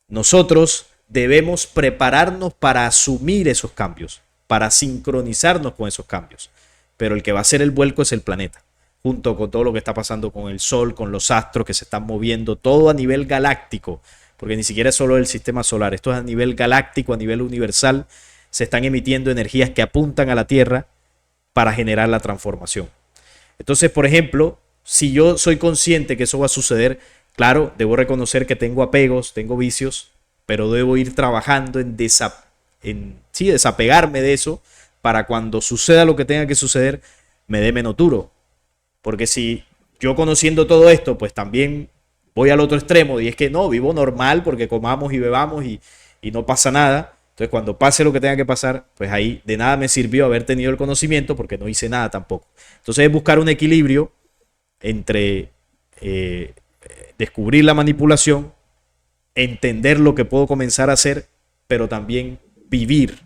Nosotros debemos prepararnos para asumir esos cambios, para sincronizarnos con esos cambios. Pero el que va a hacer el vuelco es el planeta, junto con todo lo que está pasando con el Sol, con los astros que se están moviendo, todo a nivel galáctico, porque ni siquiera es solo el sistema solar, esto es a nivel galáctico, a nivel universal, se están emitiendo energías que apuntan a la Tierra para generar la transformación. Entonces, por ejemplo, si yo soy consciente que eso va a suceder, claro, debo reconocer que tengo apegos, tengo vicios, pero debo ir trabajando en desapegarme de eso para cuando suceda lo que tenga que suceder, me dé menos duro. Porque si yo conociendo todo esto, pues también voy al otro extremo y es que no, vivo normal porque comamos y bebamos y no pasa nada, Entonces, cuando pase lo que tenga que pasar, pues ahí de nada me sirvió haber tenido el conocimiento porque no hice nada tampoco. Entonces, es buscar un equilibrio entre descubrir la manipulación, entender lo que puedo comenzar a hacer, pero también vivir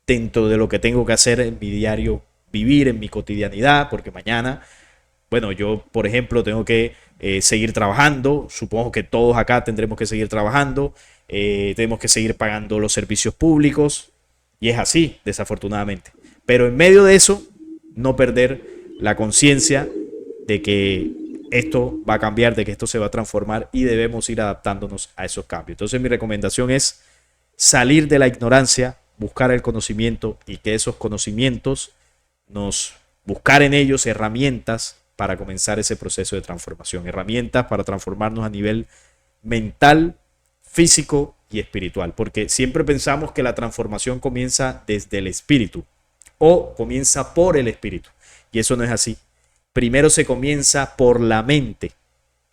dentro de lo que tengo que hacer en mi diario, vivir en mi cotidianidad, porque mañana, bueno, yo, por ejemplo, tengo que seguir trabajando, supongo que todos acá tendremos que seguir trabajando, tenemos que seguir pagando los servicios públicos, y es así, desafortunadamente. Pero en medio de eso, no perder la conciencia de que esto va a cambiar, de que esto se va a transformar y debemos ir adaptándonos a esos cambios. Entonces mi recomendación es salir de la ignorancia, buscar el conocimiento y que esos conocimientos buscar en ellos herramientas para comenzar ese proceso de transformación, herramientas para transformarnos a nivel mental, físico y espiritual, porque siempre pensamos que la transformación comienza desde el espíritu o comienza por el espíritu, y eso no es así. Primero se comienza por la mente,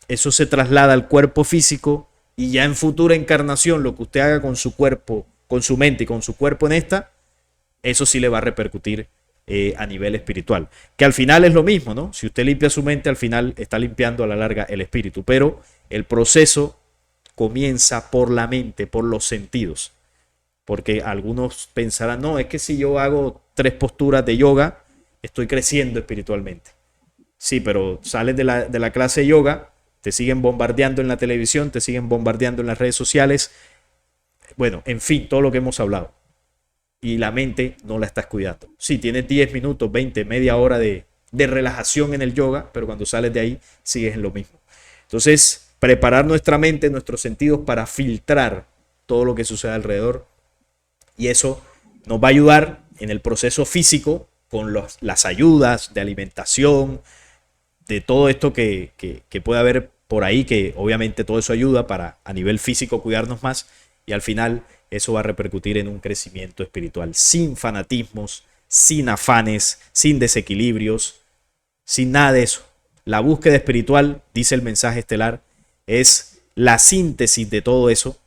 eso se traslada al cuerpo físico y ya en futura encarnación lo que usted haga con su cuerpo, con su mente y con su cuerpo en esta, eso sí le va a repercutir a nivel espiritual, que al final es lo mismo, ¿no? Si usted limpia su mente, al final está limpiando a la larga el espíritu, pero el proceso comienza por la mente, por los sentidos, porque algunos pensarán, no, es que si yo hago 3 posturas de yoga, estoy creciendo espiritualmente. Sí, pero sales de la clase de yoga, te siguen bombardeando en la televisión, te siguen bombardeando en las redes sociales, bueno, en fin, todo lo que hemos hablado. Y la mente no la estás cuidando. Sí, tienes 10 minutos, 20, media hora de relajación en el yoga, pero cuando sales de ahí sigues en lo mismo. Entonces, preparar nuestra mente, nuestros sentidos para filtrar todo lo que sucede alrededor. Y eso nos va a ayudar en el proceso físico con las ayudas de alimentación, de todo esto que puede haber por ahí, que obviamente todo eso ayuda para a nivel físico cuidarnos más, y al final eso va a repercutir en un crecimiento espiritual sin fanatismos, sin afanes, sin desequilibrios, sin nada de eso. La búsqueda espiritual, dice el mensaje estelar, es la síntesis de todo eso,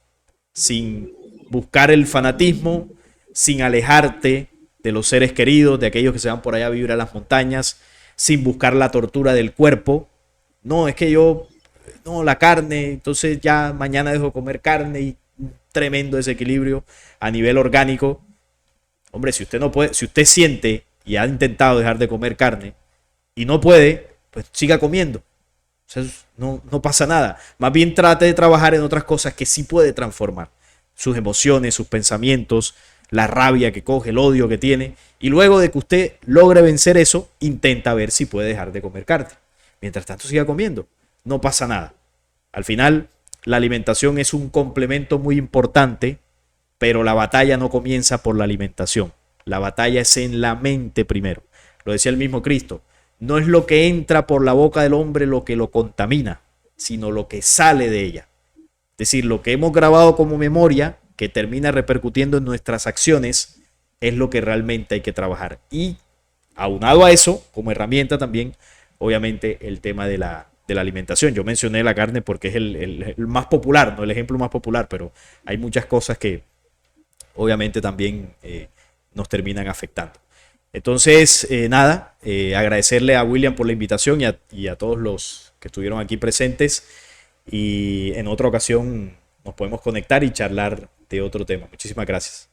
sin buscar el fanatismo, sin alejarte de los seres queridos, de aquellos que se van por allá a vivir a las montañas, sin buscar la tortura del cuerpo. No, es que no, la carne, entonces ya mañana dejo de comer carne y tremendo desequilibrio a nivel orgánico. Hombre, si usted no puede, si usted siente y ha intentado dejar de comer carne y no puede, pues siga comiendo. O sea, no pasa nada. Más bien trate de trabajar en otras cosas que sí puede transformar. Sus emociones, sus pensamientos, la rabia que coge, el odio que tiene. Y luego de que usted logre vencer eso, intenta ver si puede dejar de comer carne. Mientras tanto siga comiendo. No pasa nada. Al final, la alimentación es un complemento muy importante, pero la batalla no comienza por la alimentación. La batalla es en la mente primero. Lo decía el mismo Cristo. No es lo que entra por la boca del hombre lo que lo contamina, sino lo que sale de ella. Es decir, lo que hemos grabado como memoria, que termina repercutiendo en nuestras acciones, es lo que realmente hay que trabajar. Y aunado a eso, como herramienta también, obviamente, el tema de la alimentación. Yo mencioné la carne porque es el más popular, no el ejemplo más popular, pero hay muchas cosas que obviamente también nos terminan afectando. Entonces, nada, agradecerle a William por la invitación y a todos los que estuvieron aquí presentes, y en otra ocasión nos podemos conectar y charlar de otro tema. Muchísimas gracias.